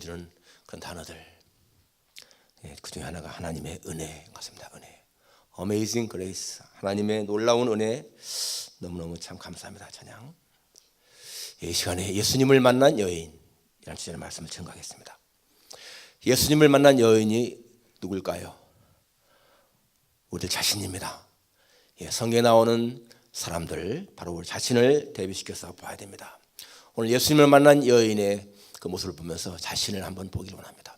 감동을 주는 그런 단어들, 그 중에 하나가 하나님의 은혜 같습니다. 은혜, Amazing Grace, 하나님의 놀라운 은혜. 너무너무 참 감사합니다. 찬양. 이 시간에 예수님을 만난 여인이라는 주제의 말씀을 증거하겠습니다. 예수님을 만난 여인이 누굴까요? 우리 자신입니다. 성경에 나오는 사람들, 바로 우리 자신을 대비시켜서 봐야 됩니다. 오늘 예수님을 만난 여인의 그 모습을 보면서 자신을 한번 보기를 원합니다.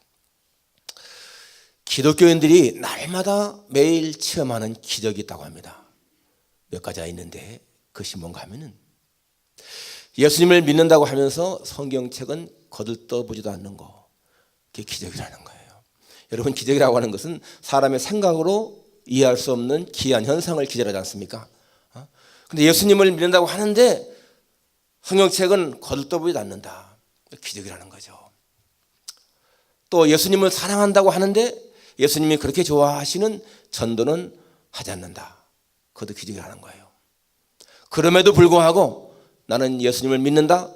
기독교인들이 날마다 매일 체험하는 기적이 있다고 합니다. 몇 가지가 있는데 그것이 뭔가 하면은, 예수님을 믿는다고 하면서 성경책은 거들떠보지도 않는 거, 그게 기적이라는 거예요. 여러분, 기적이라고 하는 것은 사람의 생각으로 이해할 수 없는 기이한 현상을 기적이라지 않습니까? 근데 예수님을 믿는다고 하는데 성경책은 거들떠보지도 않는다, 기적이라는 거죠. 또 예수님을 사랑한다고 하는데 예수님이 그렇게 좋아하시는 전도는 하지 않는다, 그것도 기적이라는 거예요. 그럼에도 불구하고 나는 예수님을 믿는다,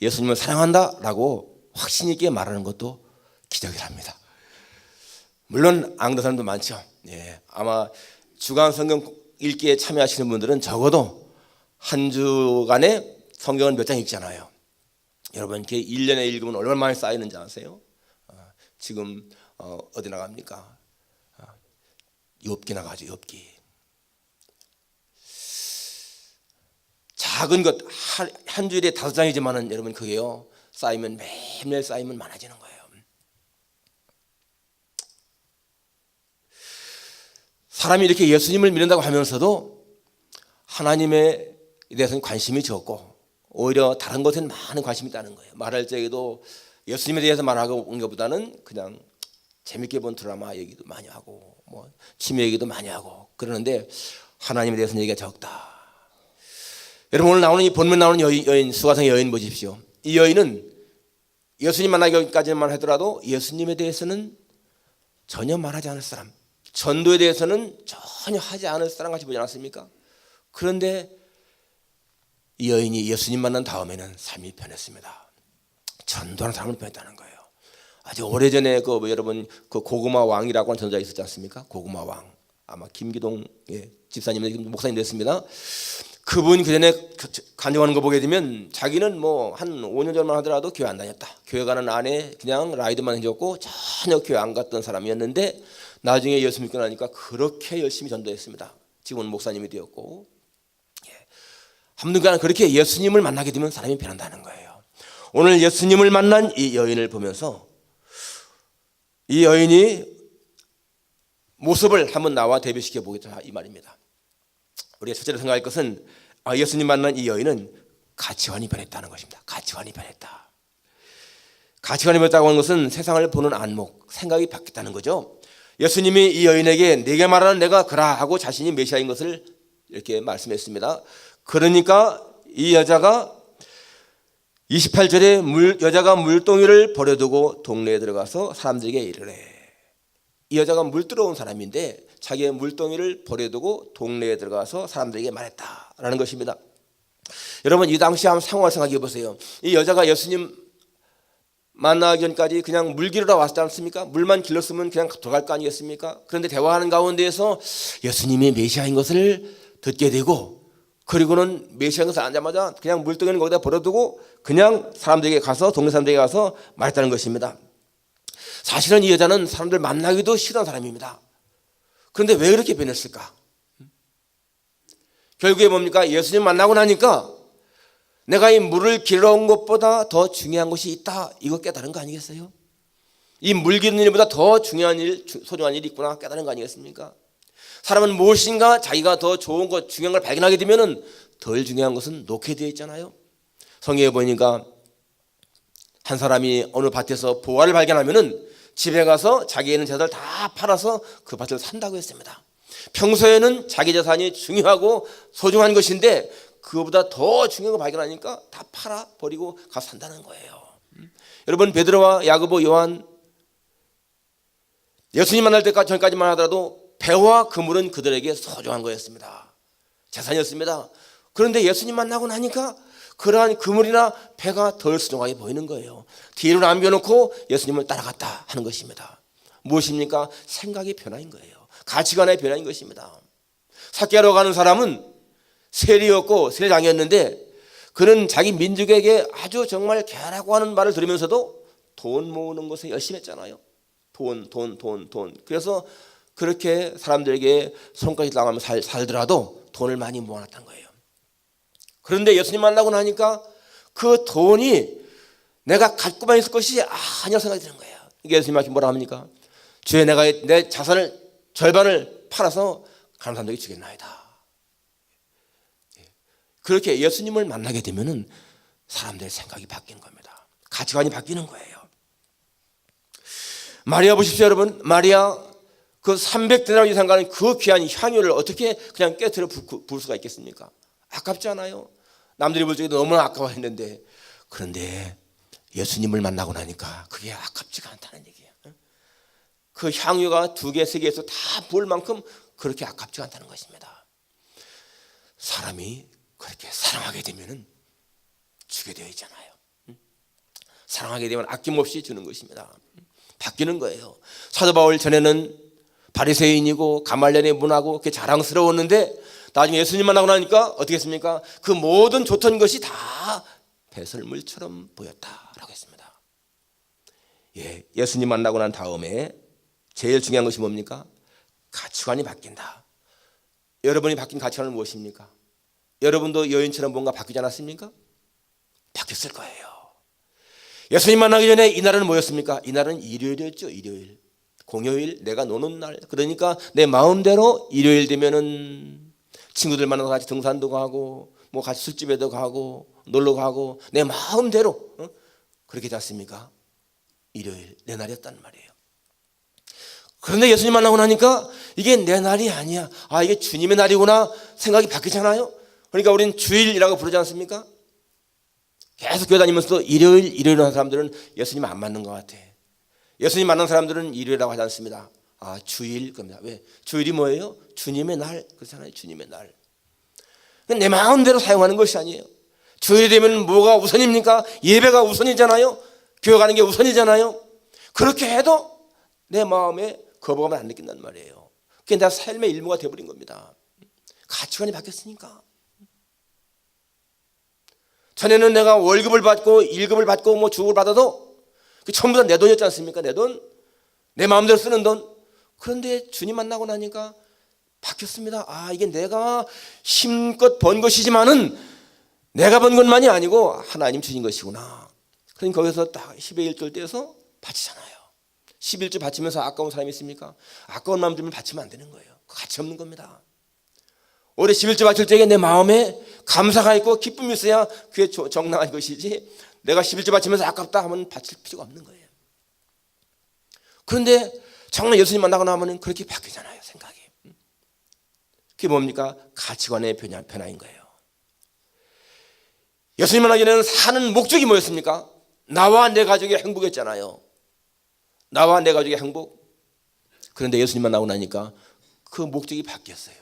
예수님을 사랑한다 라고 확신 있게 말하는 것도 기적이랍니다. 물론 안 그런 사람도 많죠. 아마 주간 성경 읽기에 참여하시는 분들은 적어도 한 주간에 성경을 몇 장 읽잖아요. 여러분, 이렇게 1년에 읽으면 얼마나 많이 쌓이는지 아세요? 지금 어디 나갑니까? 욥기 나가죠. 욥기. 작은 것 한 주일에 5장이지만은 여러분, 그게요 쌓이면 매일 쌓이면 많아지는 거예요. 사람이 이렇게 예수님을 믿는다고 하면서도 하나님에 대해서는 관심이 적고 오히려 다른 것에는 많은 관심이 있다는 거예요. 말할 적에도 예수님에 대해서 말하고 온 것보다는 그냥 재밌게 본 드라마 얘기도 많이 하고 뭐 취미 얘기도 많이 하고 그러는데 하나님에 대해서는 얘기가 적다. 여러분, 오늘 나오는 이 본문 나오는 여인, 수가성의 여인 보십시오. 이 여인은 예수님 만나기까지만 하더라도 예수님에 대해서는 전혀 말하지 않을 사람, 전도에 대해서는 전혀 하지 않을 사람 같이 보지 않았습니까? 그런데 이 여인이 예수님 만난 다음에는 삶이 변했습니다. 전도하는 사람을 변했다는 거예요. 아주 오래전에 여러분 그 고구마 왕이라고 하는 전도자 있었지 않습니까? 고구마 왕, 아마 김기동 집사님, 목사님 됐습니다. 그분 그전에 간증하는 거 보게 되면 자기는 뭐 한 5년 전만 하더라도 교회 안 다녔다, 교회 가는 안에 그냥 라이드만 해줬고 전혀 교회 안 갔던 사람이었는데 나중에 예수 믿고 나니까 그렇게 열심히 전도했습니다. 지금은 목사님이 되었고, 한순간 그렇게 예수님을 만나게 되면 사람이 변한다는 거예요. 오늘 예수님을 만난 이 여인을 보면서 이 여인이 모습을 한번 나와 대비시켜 보겠다 이 말입니다. 우리가 첫째로 생각할 것은 예수님 만난 이 여인은 가치관이 변했다는 것입니다. 가치관이 변했다. 가치관이 변했다고 하는 것은 세상을 보는 안목, 생각이 바뀌었다는 거죠. 예수님이 이 여인에게 내게 말하는 내가 그라 하고 자신이 메시아인 것을 이렇게 말씀했습니다. 그러니까 이 여자가 28절에 여자가 물동이를 버려두고 동네에 들어가서 사람들에게 이르래. 이 여자가 물 들어온 사람인데 자기의 물동이를 버려두고 동네에 들어가서 사람들에게 말했다라는 것입니다. 여러분, 이 당시 한번 상황을 생각해 보세요. 이 여자가 예수님 만나기 전까지 그냥 물 길으러 왔지 않습니까? 물만 길렀으면 그냥 들어갈 거 아니겠습니까? 그런데 대화하는 가운데에서 예수님이 메시아인 것을 듣게 되고, 그리고는 메시아인 것을 알자마자 그냥 물동이는 거기다 버려두고 그냥 사람들에게 가서, 동네 사람들에게 가서 말했다는 것입니다. 사실은 이 여자는 사람들 만나기도 싫어하는 사람입니다. 그런데 왜 그렇게 변했을까? 결국에 뭡니까? 예수님 만나고 나니까 내가 이 물을 길러온 것보다 더 중요한 것이 있다, 이거 깨달은 거 아니겠어요? 이 물 기르는 일보다 더 중요한 일, 소중한 일이 있구나 깨달은 거 아니겠습니까? 사람은 무엇인가 자기가 더 좋은 것, 중요한 걸 발견하게 되면 덜 중요한 것은 놓게 되어 있잖아요. 성경에 보니까 한 사람이 어느 밭에서 보화를 발견하면 집에 가서 자기에 있는 재산을 다 팔아서 그 밭을 산다고 했습니다. 평소에는 자기 재산이 중요하고 소중한 것인데 그거보다 더 중요한 거 발견하니까 다 팔아 버리고 가서 산다는 거예요. 여러분, 베드로와 야고보, 요한, 예수님 만날 때까지 전까지만 하더라도 배와 그물은 그들에게 소중한 거였습니다. 재산이었습니다. 그런데 예수님 만나고 나니까 그러한 그물이나 배가 덜 수종하게 보이는 거예요. 뒤로 남겨놓고 예수님을 따라갔다 하는 것입니다. 무엇입니까? 생각의 변화인 거예요. 가치관의 변화인 것입니다. 삭개로 가는 사람은 세리였고 세리장이었는데 그는 자기 민족에게 아주 정말 개라고 하는 말을 들으면서도 돈 모으는 것에 열심히 했잖아요. 돈. 그래서 그렇게 사람들에게 손까지 당하며 살더라도 돈을 많이 모아놨던 거예요. 그런데 예수님 만나고 나니까 그 돈이 내가 갖고만 있을 것이 아니라고 생각이 드는 거예요. 예수님이 뭐라 합니까? 주여 내가 내 자산을 절반을 팔아서 가난한 사람들에게 주겠나이다. 그렇게 예수님을 만나게 되면은 사람들의 생각이 바뀌는 겁니다. 가치관이 바뀌는 거예요. 마리아 보십시오, 여러분. 마리아 그 300데나리 이상 가는 그 귀한 향유를 어떻게 그냥 깨트려 부을 수가 있겠습니까? 아깝지 않아요? 남들이 볼 적에도 너무나 아까워했는데, 그런데 예수님을 만나고 나니까 그게 아깝지가 않다는 얘기예요. 그 향유가 2개, 3개에서 다 부을 만큼 그렇게 아깝지가 않다는 것입니다. 사람이 그렇게 사랑하게 되면은 주게 되어 있잖아요. 사랑하게 되면 아낌없이 주는 것입니다. 바뀌는 거예요. 사도 바울 전에는 바리새인이고 가말리엘의 문하고 그게 자랑스러웠는데 나중에 예수님 만나고 나니까 어떻게 했습니까? 그 모든 좋던 것이 다 배설물처럼 보였다라고 했습니다. 예수님 만나고 난 다음에 제일 중요한 것이 뭡니까? 가치관이 바뀐다. 여러분이 바뀐 가치관은 무엇입니까? 여러분도 여인처럼 뭔가 바뀌지 않았습니까? 바뀌었을 거예요. 예수님 만나기 전에 이날은 뭐였습니까? 이날은 일요일이었죠. 일요일. 공휴일, 내가 노는 날. 그러니까 내 마음대로 일요일 되면은 친구들 만나서 같이 등산도 가고 뭐 같이 술집에도 가고 놀러 가고 내 마음대로 그렇게 되지 않습니까? 일요일 내 날이었단 말이에요. 그런데 예수님 만나고 나니까 이게 내 날이 아니야. 이게 주님의 날이구나 생각이 바뀌잖아요. 그러니까 우리는 주일이라고 부르지 않습니까? 계속 교회 다니면서도 일요일 하는 사람들은 예수님 안 맞는 것 같아. 예수님 만난 사람들은 일요일이라고 하지 않습니다. 주일 겁니다. 왜? 주일이 뭐예요? 주님의 날 그렇잖아요. 주님의 날. 내 마음대로 사용하는 것이 아니에요. 주일이 되면 뭐가 우선입니까? 예배가 우선이잖아요. 교회 가는 게 우선이잖아요. 그렇게 해도 내 마음에 거부감을 안 느낀단 말이에요. 그게 내 삶의 일부가 되어버린 겁니다. 가치관이 바뀌었으니까. 전에는 내가 월급을 받고 1급을 받고 뭐 주급을 받아도 전부 다 내 돈이었지 않습니까? 내 돈, 내 마음대로 쓰는 돈. 그런데 주님 만나고 나니까 바뀌었습니다. 이게 내가 힘껏 번 것이지만은 내가 번 것만이 아니고 하나님 주신 것이구나. 그러니까 거기서 딱 10의 1절 떼서 바치잖아요. 11조 바치면서 아까운 사람이 있습니까? 아까운 마음 들면 바치면 안 되는 거예요. 가치 없는 겁니다. 올해 11조 바칠 적에 내 마음에 감사가 있고 기쁨이 있어야 그게 정당한 것이지 내가 11조 바치면서 아깝다 하면 바칠 필요가 없는 거예요. 그런데 정말 예수님 만나고 나면 그렇게 바뀌잖아요. 생각이. 그게 뭡니까? 가치관의 변화인 거예요. 예수님 만나기 전에는 사는 목적이 뭐였습니까? 나와 내 가족의 행복이었잖아요. 나와 내 가족의 행복. 그런데 예수님 만나고 나니까 그 목적이 바뀌었어요.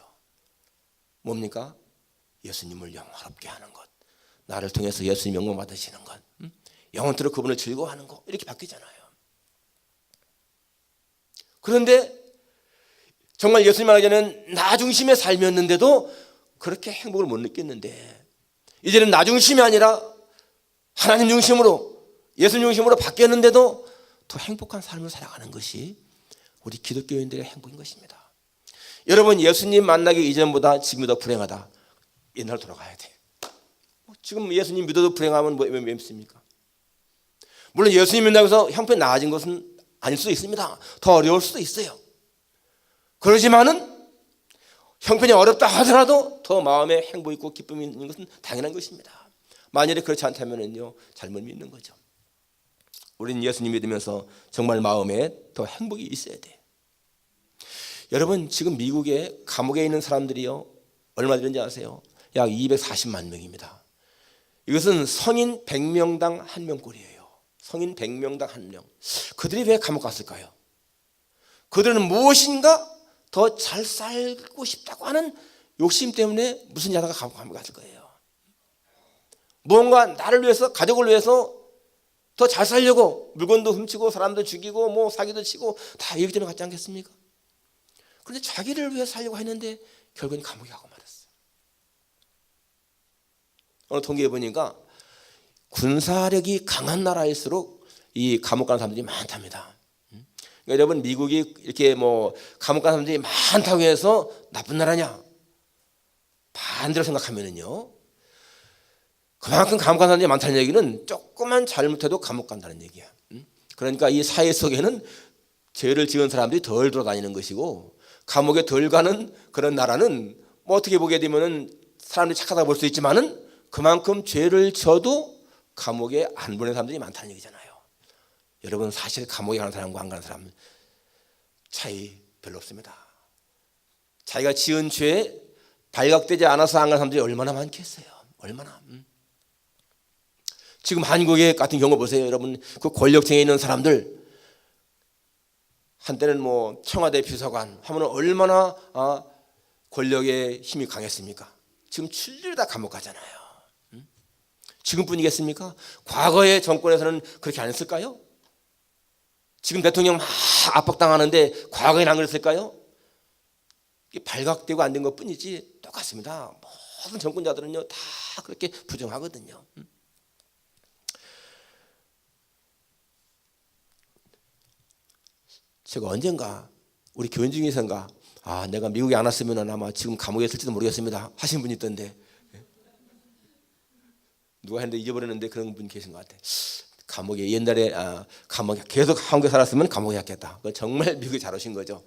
뭡니까? 예수님을 영화롭게 하는 것. 나를 통해서 예수님 영광 받으시는 것. 영원토록 그분을 즐거워하는 것. 이렇게 바뀌잖아요. 그런데 정말 예수님 만나기 전에는 나 중심의 삶이었는데도 그렇게 행복을 못 느꼈는데 이제는 나 중심이 아니라 하나님 중심으로 예수님 중심으로 바뀌었는데도 더 행복한 삶을 살아가는 것이 우리 기독교인들의 행복인 것입니다. 여러분 예수님 만나기 이전보다 지금이 더 불행하다. 옛날로 돌아가야 돼. 지금 예수님 믿어도 불행하면 왜 밉습니까? 물론 예수님 만나서 형편이 나아진 것은 아닐 수도 있습니다. 더 어려울 수도 있어요. 그러지만은 형편이 어렵다 하더라도 더 마음에 행복 있고 기쁨이 있는 것은 당연한 것입니다. 만일에 그렇지 않다면은요 잘못 믿는 거죠. 우리는 예수님 믿으면서 정말 마음에 더 행복이 있어야 돼. 여러분 지금 미국에 감옥에 있는 사람들이요 얼마 되는지 아세요? 약 240만 명입니다. 이것은 성인 100명당 1명꼴이에요. 성인 100명당 1명. 그들이 왜 감옥 갔을까요? 그들은 무엇인가 더 잘 살고 싶다고 하는 욕심 때문에 무슨 야다가 감옥 갔을 거예요. 뭔가 나를 위해서, 가족을 위해서 더 잘 살려고 물건도 훔치고 사람도 죽이고 뭐 사기도 치고 다 얘기점에 갔지 않겠습니까? 그런데 자기를 위해 살려고 했는데 결국엔 감옥에 가고 말았어요. 오늘 통계해 보니까 군사력이 강한 나라일수록 이 감옥 가는 사람들이 많답니다. 그러니까 여러분, 미국이 이렇게 뭐 감옥 가는 사람들이 많다고 해서 나쁜 나라냐? 반대로 생각하면은요, 그만큼 감옥 가는 사람들이 많다는 얘기는 조금만 잘못해도 감옥 간다는 얘기야. 그러니까 이 사회 속에는 죄를 지은 사람들이 덜 돌아다니는 것이고, 감옥에 덜 가는 그런 나라는 뭐 어떻게 보게 되면은 사람들이 착하다고 볼 수 있지만은 그만큼 죄를 져도 감옥에 안 보내는 사람들이 많다는 얘기잖아요. 여러분, 사실 감옥에 가는 사람과 안 가는 사람 차이 별로 없습니다. 자기가 지은 죄에 발각되지 않아서 안 가는 사람들이 얼마나 많겠어요. 얼마나. 지금 한국의 같은 경우 보세요. 여러분, 그 권력층에 있는 사람들, 한때는 뭐 청와대 비서관 하면 얼마나 권력의 힘이 강했습니까? 지금 출리를 다 감옥 가잖아요. 지금뿐이겠습니까? 과거의 정권에서는 그렇게 안 했을까요? 지금 대통령 막 압박당하는데 과거에는 안 그랬을까요? 이게 발각되고 안 된 것뿐이지 똑같습니다. 모든 정권자들은요 다 그렇게 부정하거든요. 제가 언젠가 우리 교인 중에서인가 내가 미국에 안 왔으면 아마 지금 감옥에 있을지도 모르겠습니다 하신 분이 있던데, 누가 했는데 잊어버렸는데 그런 분 계신 것 같아. 감옥에 옛날에 감옥에 계속 한국에 살았으면 감옥에 갔겠다. 정말 미국에 잘 오신 거죠.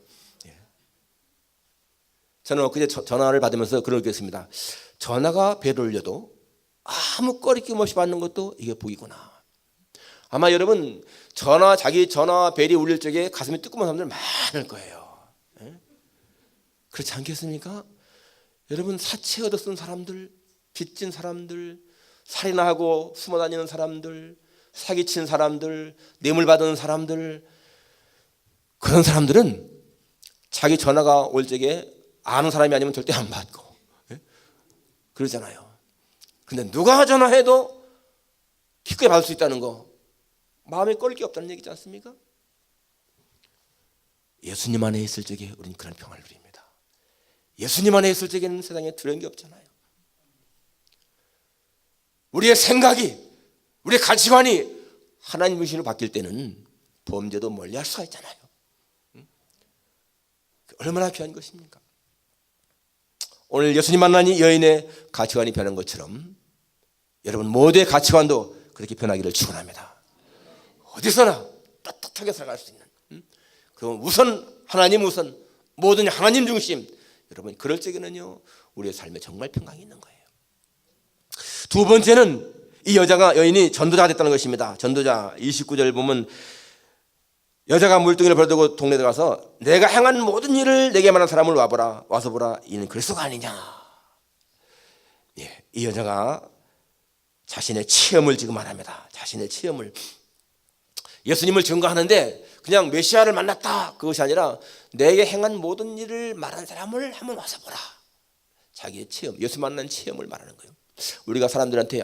저는 그제 전화를 받으면서 그런 걸 느꼈습니다. 전화가 배를 올려도 아무 꺼리낌 없이 받는 것도 이게 복이구나. 아마 여러분 자기 전화 벨이 울릴 적에 가슴이 뜨끔한 사람들 많을 거예요. 그렇지 않겠습니까? 여러분, 사채 얻어 쓴 사람들, 빚진 사람들, 살인하고 숨어 다니는 사람들, 사기친 사람들, 뇌물 받은 사람들, 그런 사람들은 자기 전화가 올 적에 아는 사람이 아니면 절대 안 받고 그러잖아요. 근데 누가 전화해도 기꺼이 받을 수 있다는 거, 마음에 꺼릴 게 없다는 얘기지 않습니까? 예수님 안에 있을 적에 우리는 그런 평화를 누립니다. 예수님 안에 있을 적에는 세상에 두려운 게 없잖아요. 우리의 생각이, 우리의 가치관이 하나님 의신으로 바뀔 때는 범죄도 멀리할 수가 있잖아요. 얼마나 귀한 것입니까? 오늘 예수님 만난 이 여인의 가치관이 변한 것처럼 여러분 모두의 가치관도 그렇게 변하기를 축원합니다. 어디서나 떳떳하게 살아갈 수 있는, 그럼 하나님 우선, 모든 하나님 중심. 여러분, 그럴 적에는요 우리의 삶에 정말 평강이 있는 거예요. 두 번째는 이 여인이 전도자가 됐다는 것입니다. 전도자 29절 보면 여자가 물동이를 버려두고 동네에 들어가서 내가 행한 모든 일을 내게 말한 사람을 와서 보라. 이는 그리스도가 아니냐. 이 여자가 자신의 체험을 지금 말합니다. 자신의 체험을, 예수님을 증거하는데 그냥 메시아를 만났다 그것이 아니라 내게 행한 모든 일을 말한 사람을 한번 와서 보라. 자기의 체험, 예수 만난 체험을 말하는 거예요. 우리가 사람들한테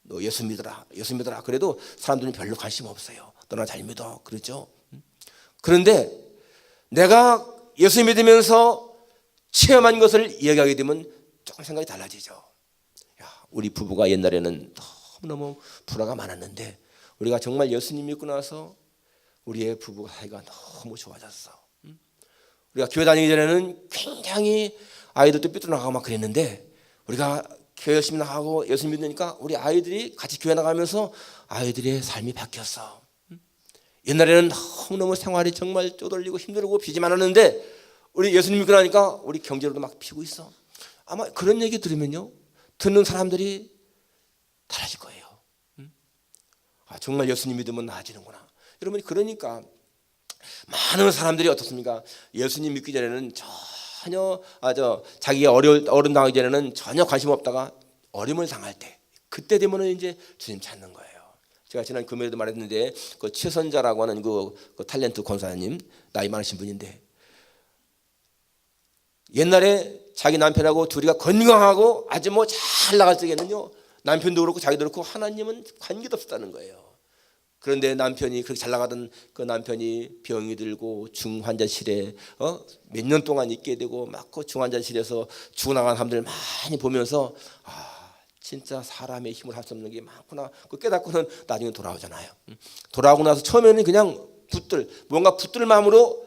너 예수 믿어라, 예수 믿어라 그래도 사람들은 별로 관심 없어요. 너나 잘 믿어 그러죠. 그런데 내가 예수 믿으면서 체험한 것을 이야기하게 되면 조금 생각이 달라지죠. 우리 부부가 옛날에는 너무너무 불화가 많았는데 우리가 정말 예수님 믿고 나서 우리의 부부 사이가 너무 좋아졌어. 우리가 교회 다니기 전에는 굉장히 아이들도 삐뚤어나가고 막 그랬는데 우리가 교회 열심히 나가고 예수 믿으니까 우리 아이들이 같이 교회 나가면서 아이들의 삶이 바뀌었어. 옛날에는 너무너무 생활이 정말 쪼들리고 힘들고 비지 많았는데 우리 예수님 믿고 나니까 우리 경제로도 막 피고 있어. 아마 그런 얘기 들으면요 듣는 사람들이 달라질 거예요. 정말 예수님 믿으면 나아지는구나. 여러분, 그러니까 많은 사람들이 어떻습니까? 예수님 믿기 전에는 전혀 자기가 어려움 당하기 전에는 전혀 관심 없다가 어려움을 당할 때 그때 되면은 이제 주님 찾는 거예요. 제가 지난 금요일에도 말했는데 그 최선자라고 하는 그 탤런트 권사님, 나이 많으신 분인데 옛날에 자기 남편하고 둘이가 건강하고 아주 잘 나갈 적에는요 남편도 그렇고 자기도 그렇고 하나님은 관계도 없었다는 거예요. 그런데 남편이 그렇게 잘 나가던 그 남편이 병이 들고 중환자실에 몇 년 동안 있게 되고 막 그 중환자실에서 죽어나간 사람들 많이 보면서 진짜 사람의 힘을 할 수 없는 게 많구나. 그 깨닫고는 나중에 돌아오잖아요. 돌아오고 나서 처음에는 그냥 뭔가 붙들 마음으로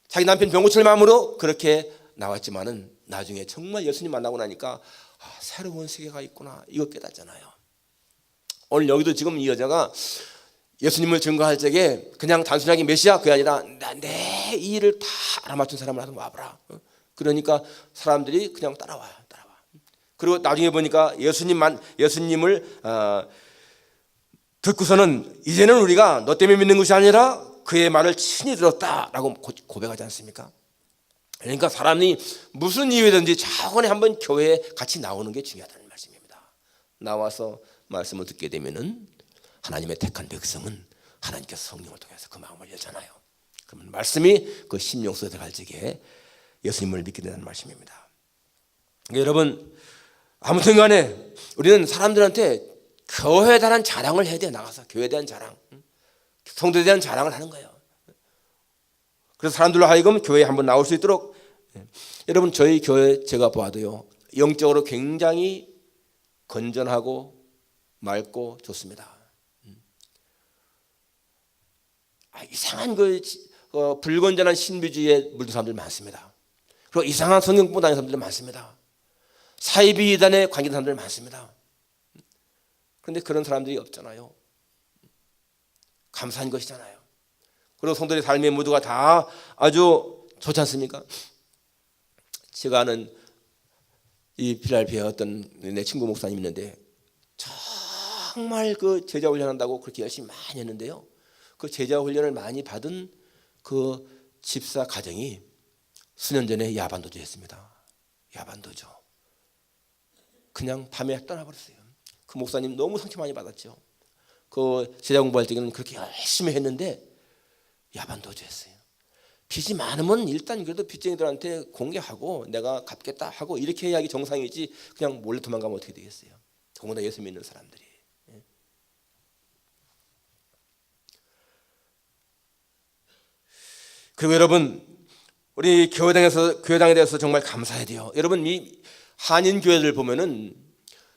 자기 남편 병 고칠 마음으로 그렇게 나왔지만은 나중에 정말 예수님 만나고 나니까 새로운 세계가 있구나 이거 깨닫잖아요. 오늘 여기도 지금 이 여자가 예수님을 증거할 적에 그냥 단순하게 메시아 그게 아니라 내 이 일을 다 알아맞힌 사람을 하든 와보라. 그러니까 사람들이 그냥 따라와. 그리고 나중에 보니까 예수님을 듣고서는 이제는 우리가 너 때문에 믿는 것이 아니라 그의 말을 친히 들었다라고 고백하지 않습니까? 그러니까 사람이 무슨 이유든지 차원에 한번 교회에 같이 나오는 게 중요하다는 말씀입니다. 나와서 말씀을 듣게 되면은 하나님의 택한 백성은 하나님께서 성령을 통해서 그 마음을 열잖아요. 그러면 말씀이 그 심령 속에 들어갈 적에 예수님을 믿게 된다는 말씀입니다. 그러니까 여러분 아무튼 간에 우리는 사람들한테 교회에 대한 자랑을 해야 돼. 나가서 교회에 대한 자랑, 성도에 대한 자랑을 하는 거예요. 그래서 사람들로 하여금 교회에 한번 나올 수 있도록 여러분 저희 교회 제가 봐도요 영적으로 굉장히 건전하고 맑고 좋습니다. 이상한 불건전한 신비주의에 물든 사람들 많습니다. 그리고 이상한 성경법 다니는 사람들 많습니다. 사이비 이단에 관계된 사람들 많습니다. 그런데 그런 사람들이 없잖아요. 감사한 것이잖아요. 그리고 성도의 삶의 모두가 다 아주 좋지 않습니까? 제가 아는 이 필라델피아에 어떤 내 친구 목사님 있는데 정말 그 제자 훈련한다고 그렇게 열심히 많이 했는데요. 그 제자 훈련을 많이 받은 그 집사 가정이 수년 전에 야반도주했습니다. 야반도주. 그냥 밤에 떠나버렸어요. 그 목사님 너무 상처 많이 받았죠. 그 제자 공부할 때는 그렇게 열심히 했는데 야반도주했어요. 빚이 많으면 일단 그래도 빚쟁이들한테 공개하고 내가 갚겠다 하고 이렇게 해야 정상이지 그냥 몰래 도망가면 어떻게 되겠어요. 더구나 예수 믿는 사람들이. 그리고 여러분 우리 교회당에 대해서 정말 감사해야 돼요. 여러분 이 한인 교회들 보면은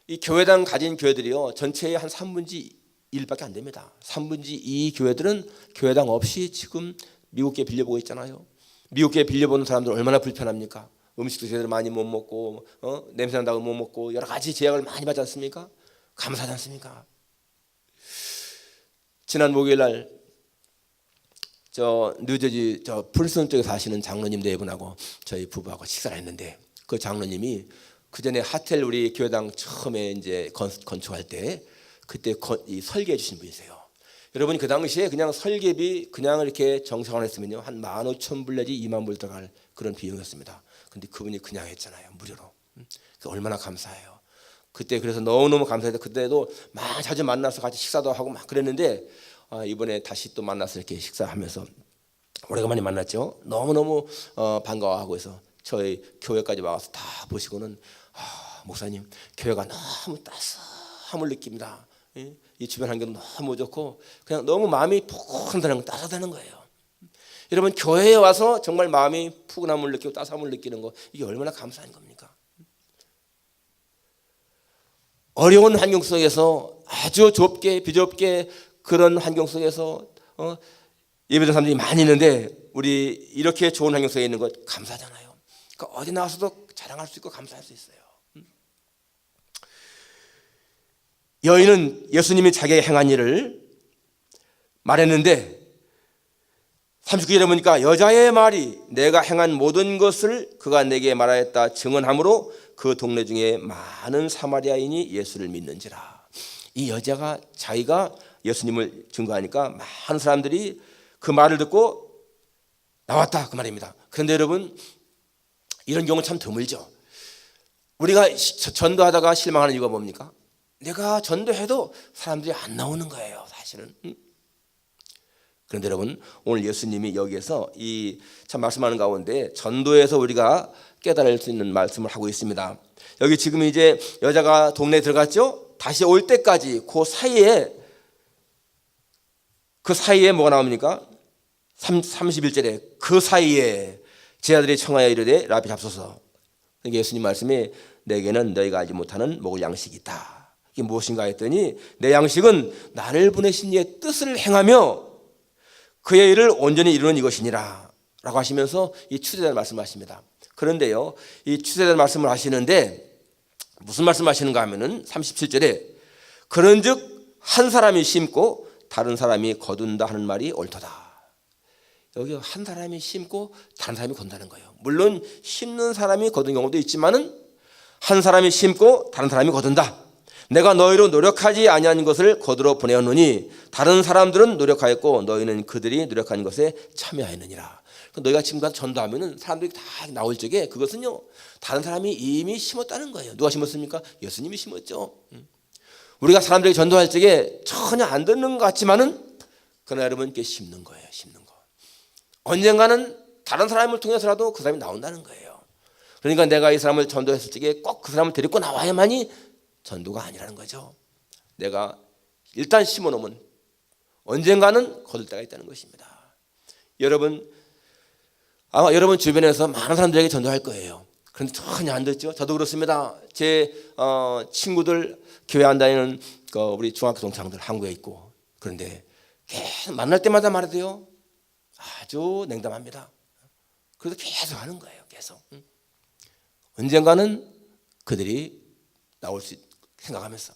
이 교회당 가진 교회들이요 전체의 한 3분의 1밖에 안 됩니다. 3분의 2 교회들은 교회당 없이 지금 미국계 빌려보고 있잖아요. 미국계 빌려보는 사람들 얼마나 불편합니까? 음식도 제대로 많이 못 먹고 냄새 난다고 못 먹고 여러 가지 제약을 많이 받지 않습니까? 감사하지 않습니까? 지난 목요일 날 저 뉴저지 프린스턴 쪽에 사시는 장로님 네 분하고 저희 부부하고 식사를 했는데 그 장로님이 그 전에 하텔 우리 교회당 처음에 이제 건축할 때 그때 설계해 주신 분이세요. 여러분 그 당시에 그냥 설계비 그냥 이렇게 정상을 했으면요 한 15,000불 내지 2만 불 들어갈 그런 비용이었습니다. 근데 그분이 그냥 했잖아요. 무료로. 얼마나 감사해요. 그때 그래서 너무너무 감사해서 그때도 막 자주 만나서 같이 식사도 하고 막 그랬는데 이번에 다시 또 만나서 이렇게 식사하면서 오래간만에 만났죠. 너무너무 반가워하고 해서 저희 교회까지 와서 다 보시고는 목사님 교회가 너무 따스함을 느낍니다. 이 주변 환경 너무 좋고 그냥 너무 마음이 푸근하다는 따뜻하다는 거예요. 여러분 교회에 와서 정말 마음이 푸근함을 느끼고 따스함을 느끼는 거 이게 얼마나 감사한 겁니까? 어려운 환경 속에서 아주 비좁게 그런 환경 속에서 예배드리는 사람들이 많이 있는데 우리 이렇게 좋은 환경 속에 있는 것 감사하잖아요. 그러니까 어디 나와서도 자랑할 수 있고 감사할 수 있어요. 여인은 예수님이 자기가 행한 일을 말했는데 39절에 보니까 여자의 말이 내가 행한 모든 것을 그가 내게 말하였다 증언하므로 그 동네 중에 많은 사마리아인이 예수를 믿는지라. 이 여자가 자기가 예수님을 증거하니까 많은 사람들이 그 말을 듣고 나왔다 그 말입니다. 그런데 여러분 이런 경우는 참 드물죠. 우리가 전도하다가 실망하는 이유가 뭡니까? 내가 전도해도 사람들이 안 나오는 거예요 사실은. 그런데 여러분 오늘 예수님이 여기에서 이 참 말씀하는 가운데 전도에서 우리가 깨달을 수 있는 말씀을 하고 있습니다. 여기 지금 이제 여자가 동네에 들어갔죠. 다시 올 때까지 그 사이에 뭐가 나옵니까? 31절에 그 사이에 제 아들이 청하여 이르되 라비 잡소서. 그러니까 예수님 말씀이 내게는 너희가 알지 못하는 먹을 양식이 있다. 이게 무엇인가 했더니 내 양식은 나를 보내신 이의 뜻을 행하며 그의 일을 온전히 이루는 이것이니라 라고 하시면서 이 추세대를 말씀하십니다. 그런데요, 이 추세대를 말씀을 하시는데 무슨 말씀하시는가 하면은 37절에 그런즉 한 사람이 심고 다른 사람이 거둔다 하는 말이 옳도다. 여기 한 사람이 심고 다른 사람이 건다는 거예요. 물론 심는 사람이 거둔 경우도 있지만은 한 사람이 심고 다른 사람이 거둔다. 내가 너희로 노력하지 아니한 것을 거두러 보내었노니 다른 사람들은 노력하였고 너희는 그들이 노력한 것에 참여하였느니라. 너희가 지금 가서 전도하면은 사람들이 다 나올 적에 그것은요 다른 사람이 이미 심었다는 거예요. 누가 심었습니까? 예수님이 심었죠. 우리가 사람들에게 전도할 적에 전혀 안 듣는 것 같지만은 그러나 여러분 이렇게 심는 거예요. 심는 거. 언젠가는 다른 사람을 통해서라도 그 사람이 나온다는 거예요. 그러니까 내가 이 사람을 전도했을 적에 꼭 그 사람을 데리고 나와야만이 전도가 아니라는 거죠. 내가 일단 심어놓으면 언젠가는 거둘 때가 있다는 것입니다. 여러분 아마 여러분 주변에서 많은 사람들에게 전도할 거예요. 그런데 전혀 안 듣죠. 저도 그렇습니다. 제 친구들 교회 안 다니는 우리 중학교 동창들 한국에 있고 그런데 계속 만날 때마다 말해도요 아주 냉담합니다. 그래도 계속 하는 거예요. 계속. 언젠가는 그들이 나올 수 생각하면서.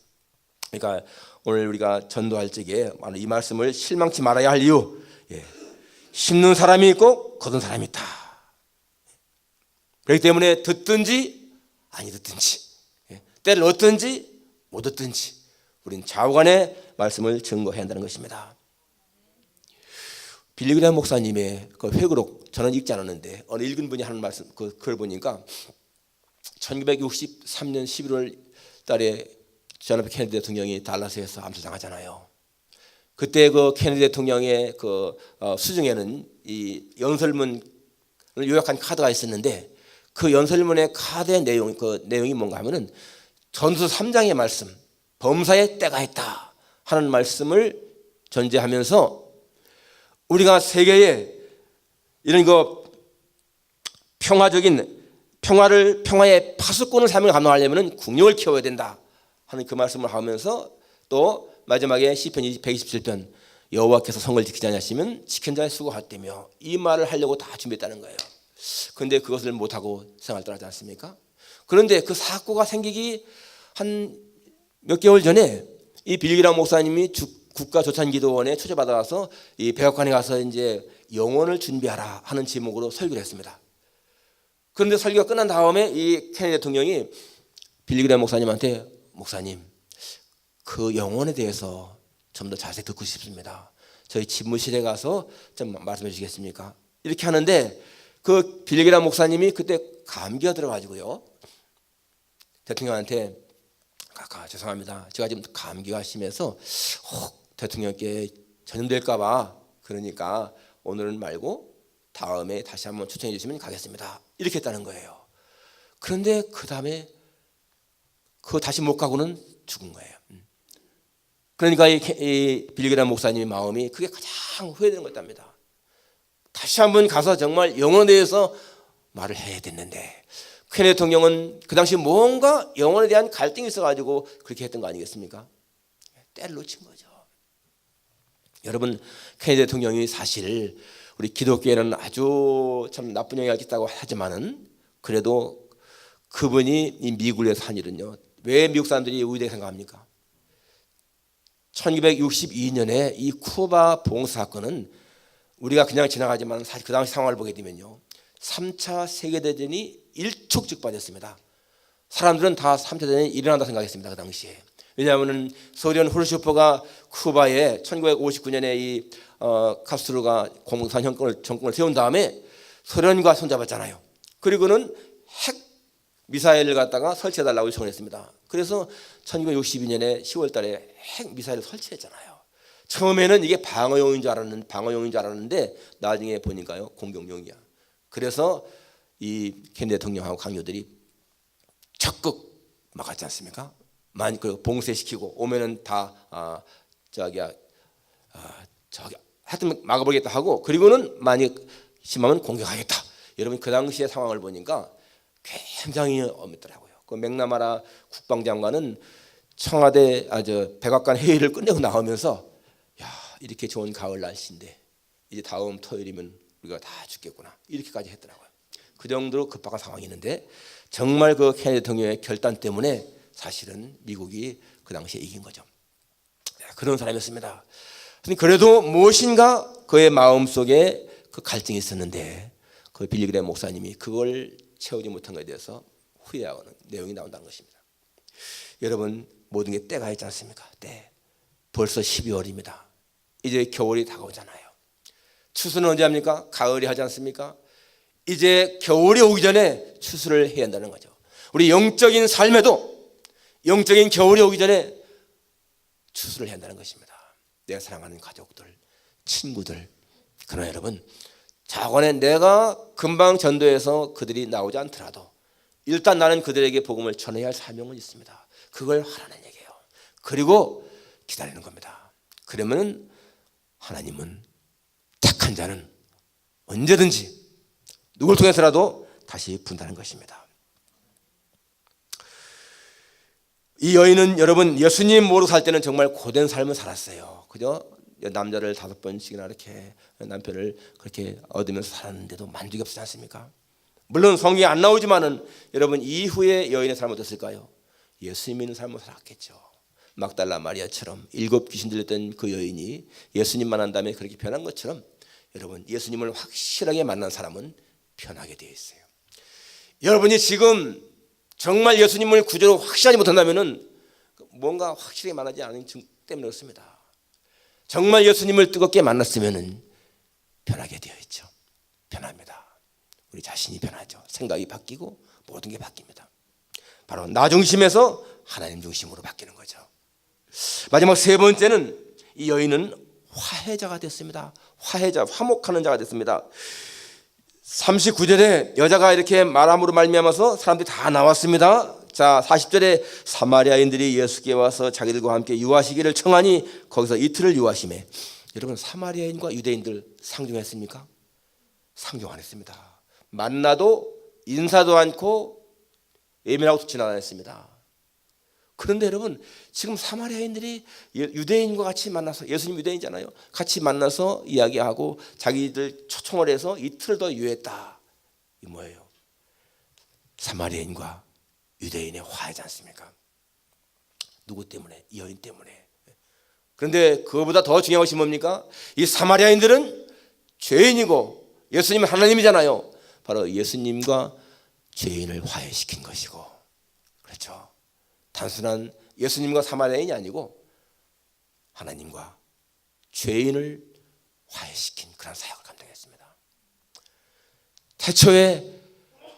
그러니까 오늘 우리가 전도할 적에 이 말씀을 실망치 말아야 할 이유. 심는 사람이 있고 거둔 사람이 있다. 그렇기 때문에 듣든지 아니 듣든지 때를 얻든지 못 얻든지 우리는 좌우간의 말씀을 증거해야 한다는 것입니다. 빌리 그레이엄 목사님의 그 회고록 저는 읽지 않았는데 어느 읽은 분이 하는 말씀 그걸 보니까 1963년 11월 달에 존 F 케네디 대통령이 달라스에서 암살당하잖아요. 그때 그 케네디 대통령의 그 수중에는 이 연설문을 요약한 카드가 있었는데 그 연설문의 카드의 내용이 뭔가 하면은 전서 3장의 말씀, 범사의 때가 있다 하는 말씀을 전제하면서 우리가 세계에 이런 평화의 파수꾼을 삶을 감당하려면 국력을 키워야 된다 하는 그 말씀을 하면서 또 마지막에 시편 127편 여호와께서 성을 지키지 아니하시면 지킨 자의 수고가 헛되며 이 말을 하려고 다 준비했다는 거예요. 그런데 그것을 못하고 생활 떠나지 않습니까? 그런데 그 사고가 생기기 한 몇 개월 전에 이 빌리 그레이엄 목사님이 국가조찬기도원에 초대받아서 이 백악관에 가서 이제 영혼을 준비하라 하는 제목으로 설교를 했습니다. 그런데 설교가 끝난 다음에 이 케네디 대통령이 빌리 그레이엄 목사님한테 목사님 그 영혼에 대해서 좀 더 자세히 듣고 싶습니다. 저희 집무실에 가서 좀 말씀해 주시겠습니까? 이렇게 하는데 그 빌리 그레이엄 목사님이 그때 감기가 들어가지고요 대통령한테 카카 죄송합니다. 제가 지금 감기가 심해서 혹 대통령께 전염될까 봐 그러니까 오늘은 말고 다음에 다시 한번 초청해 주시면 가겠습니다. 이렇게 했다는 거예요. 그런데 그 다음에 그 다시 못 가고는 죽은 거예요. 그러니까 이 빌리 그레이엄 목사님의 마음이 그게 가장 후회되는 것 같답니다. 다시 한번 가서 정말 영혼에 대해서 말을 해야 됐는데 케네디 대통령은 그 당시 뭔가 영혼에 대한 갈등이 있어가지고 그렇게 했던 거 아니겠습니까? 때를 놓친 거죠. 여러분 케네디 대통령이 사실 우리 기독교에는 아주 참 나쁜 영향을 끼쳤다고 하지만은 그래도 그분이 이 미국을 위해서 한 일은요. 왜 미국 사람들이 우위되게 생각합니까? 1962년에 이 쿠바 봉사사건은 우리가 그냥 지나가지만 사실 그 당시 상황을 보게 되면요. 3차 세계대전이 일촉즉발했습니다. 사람들은 다 3차 대전이 일어난다 생각했습니다. 그 당시에. 왜냐하면 소련 후르쇼프가 쿠바에 1959년에 이 카스트로가 공산 정권을 세운 다음에 소련과 손잡았잖아요. 그리고는 핵 미사일을 갖다가 설치해달라고 요청했습니다. 그래서 1962년에 10월 달에 핵 미사일을 설치했잖아요. 처음에는 이게 방어용인 줄 알았는데 나중에 보니까요 공격용이야. 그래서 이 케네디 대통령하고 강요들이 적극 막았지 않습니까? 많이 봉쇄시키고 오면은 다 저기 하여튼 막아버리겠다 하고, 그리고는 많이 심하면 공격하겠다. 여러분 그 당시의 상황을 보니까 굉장히 엄했더라고요. 그 맥나마라 국방장관은 청와대 백악관 회의를 끝내고 나오면서 야, 이렇게 좋은 가을 날씨인데 이제 다음 토요일이면 우리가 다 죽겠구나, 이렇게까지 했더라고요. 그 정도로 급박한 상황이 있는데 정말 그 케네디 대통령의 결단 때문에 사실은 미국이 그 당시에 이긴 거죠. 그런 사람이었습니다. 그래도 무엇인가 그의 마음속에 그 갈등이 있었는데 그 빌리 그레이엄 목사님이 그걸 채우지 못한 것에 대해서 후회하는 내용이 나온다는 것입니다. 여러분 모든 게 때가 있지 않습니까? 때. 벌써 12월입니다. 이제 겨울이 다가오잖아요. 추수는 언제 합니까? 가을이 하지 않습니까? 이제 겨울이 오기 전에 추수를 해야 한다는 거죠. 우리 영적인 삶에도 영적인 겨울이 오기 전에 추수를 해야 한다는 것입니다. 내가 사랑하는 가족들, 친구들, 그러나 여러분 자관에 내가 금방 전도해서 그들이 나오지 않더라도 일단 나는 그들에게 복음을 전해야 할 사명은 있습니다. 그걸 하라는 얘기예요. 그리고 기다리는 겁니다. 그러면 하나님은 택한 자는 언제든지 누굴 통해서라도 다시 분다는 것입니다. 이 여인은 여러분 예수님 모르고 살 때는 정말 고된 삶을 살았어요. 그죠? 남자를 5번씩이나 이렇게 남편을 그렇게 얻으면서 살았는데도 만족이 없지 않습니까? 물론 성경에 안 나오지만은 여러분 이후에 여인의 삶은 어땠을까요? 예수님 믿는 삶을 살았겠죠. 막달라 마리아처럼 7 귀신 들렸던 그 여인이 예수님 만난 다음에 그렇게 변한 것처럼 여러분 예수님을 확실하게 만난 사람은 변하게 되어 있어요. 여러분이 지금 정말 예수님을 구조로 확실하지 못한다면은 뭔가 확실하게 만나지 않은 증 때문에 그렇습니다. 정말 예수님을 뜨겁게 만났으면은 변하게 되어 있죠. 변합니다. 우리 자신이 변하죠. 생각이 바뀌고 모든 게 바뀝니다. 바로 나 중심에서 하나님 중심으로 바뀌는 거죠. 마지막 3번째는 이 여인은 화해자가 됐습니다. 화해자, 화목하는 자가 됐습니다. 39절에 여자가 이렇게 말함으로 말미암아서 사람들이 다 나왔습니다. 자, 40절에 사마리아인들이 예수께 와서 자기들과 함께 유하시기를 청하니 거기서 이틀을 유하시매. 여러분 사마리아인과 유대인들 상종했습니까? 상종 안 했습니다. 만나도 인사도 않고 예민하고 지나가 했습니다. 그런데 여러분 지금 사마리아인들이 유대인과 같이 만나서, 예수님 유대인이잖아요, 같이 만나서 이야기하고 자기들 초청을 해서 이틀 더 유했다. 이 뭐예요? 사마리아인과 유대인의 화해지 않습니까? 누구 때문에? 이 여인 때문에. 그런데 그거보다 더 중요한 것이 뭡니까? 이 사마리아인들은 죄인이고 예수님은 하나님이잖아요. 바로 예수님과 죄인을 화해시킨 것이고, 그렇죠? 단순한 예수님과 사마리아인이 아니고 하나님과 죄인을 화해시킨 그런 사역을 감당했습니다. 태초에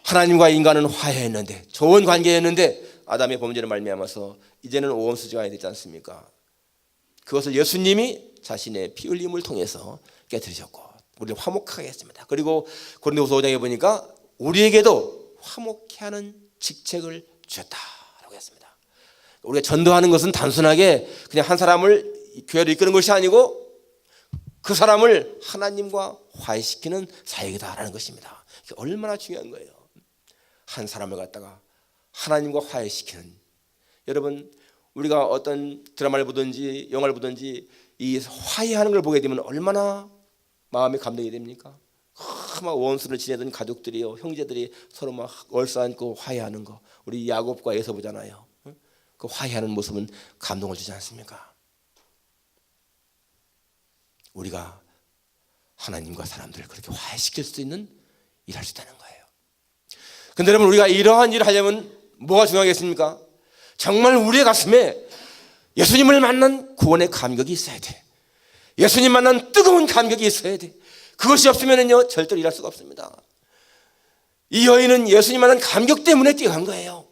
하나님과 인간은 화해했는데 좋은 관계였는데 아담의 범죄를 말미암아서 이제는 오원수지간이 되지 않습니까? 그것을 예수님이 자신의 피 흘림을 통해서 깨뜨리셨고 우리를 화목하게 했습니다. 그리고 고린도후서 5장에 보니까 우리에게도 화목케 하는 직책을 주셨다라고 했습니다. 우리가 전도하는 것은 단순하게 그냥 한 사람을 교회로 이끄는 것이 아니고 그 사람을 하나님과 화해시키는 사역이다라는 것입니다. 이게 얼마나 중요한 거예요. 한 사람을 갖다가 하나님과 화해시키는. 여러분 우리가 어떤 드라마를 보든지 영화를 보든지 이 화해하는 걸 보게 되면 얼마나 마음이 감동이 됩니까? 막 원수를 지내던 가족들이요, 형제들이 서로 막 얼싸안고 화해하는 거, 우리 야곱과 에서 보잖아요. 그 화해하는 모습은 감동을 주지 않습니까? 우리가 하나님과 사람들을 그렇게 화해시킬 수 있는 일을 할 수 있다는 거예요. 그런데 여러분 우리가 이러한 일을 하려면 뭐가 중요하겠습니까? 정말 우리의 가슴에 예수님을 만난 구원의 감격이 있어야 돼. 예수님 만난 뜨거운 감격이 있어야 돼. 그것이 없으면요 절대로 일할 수가 없습니다. 이 여인은 예수님 만난 감격 때문에 뛰어간 거예요.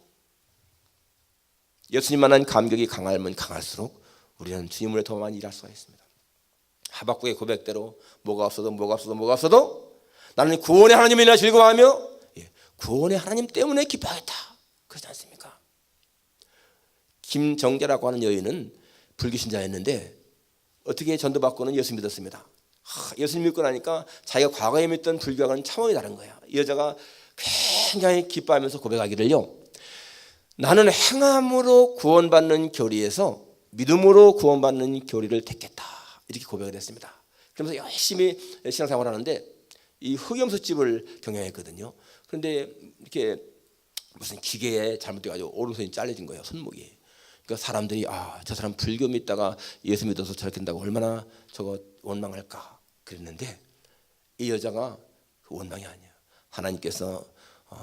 예수님 만난 감격이 강하면 강할수록 우리는 주님을 더 많이 일할 수가 있습니다. 하박국의 고백대로 뭐가 없어도 나는 구원의 하나님이나 즐거워하며 구원의 하나님 때문에 기뻐하겠다. 그렇지 않습니까? 김정자라고 하는 여인은 불교신자였는데 어떻게 전도받고는 예수 믿었습니다. 예수님 믿고 나니까 자기가 과거에 믿던 불교와는 차원이 다른 거예요. 이 여자가 굉장히 기뻐하면서 고백하기를요, 나는 행함으로 구원받는 교리에서 믿음으로 구원받는 교리를 택했다, 이렇게 고백을 했습니다. 그러면서 열심히 신앙생활을 하는데 이 흑염소집을 경영했거든요. 그런데 이렇게 무슨 기계에 잘못돼가지고 오른손이 잘려진 거예요, 손목이. 그러니까 사람들이 저 사람 불교 믿다가 예수 믿어서 저렇게 된다고 얼마나 저거 원망할까 그랬는데, 이 여자가 그 원망이 아니에요. 하나님께서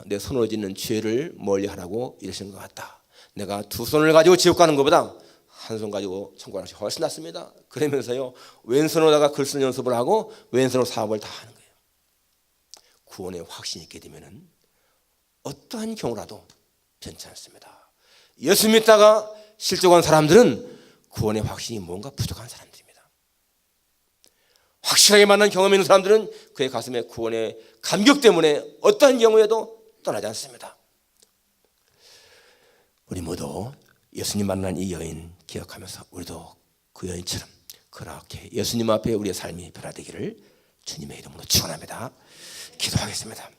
내 손으로 짓는 죄를 멀리하라고 이러시는 것 같다. 내가 두 손을 가지고 지옥 가는 것보다 한 손 가지고 천국 가는 것이 훨씬 낫습니다. 그러면서요, 왼손으로다가 글 쓰는 연습을 하고 왼손으로 사업을 다 하는 거예요. 구원의 확신이 있게 되면은 어떠한 경우라도 변치 않습니다. 예수 믿다가 실족한 사람들은 구원의 확신이 뭔가 부족한 사람들입니다. 확실하게 만난 경험이 있는 사람들은 그의 가슴에 구원의 감격 때문에 어떠한 경우에도 떠나지 않습니다. 우리 모두 예수님 만난 이 여인 기억하면서 우리도 그 여인처럼 그렇게 예수님 앞에 우리의 삶이 변화되기를 주님의 이름으로 축원합니다. 기도하겠습니다.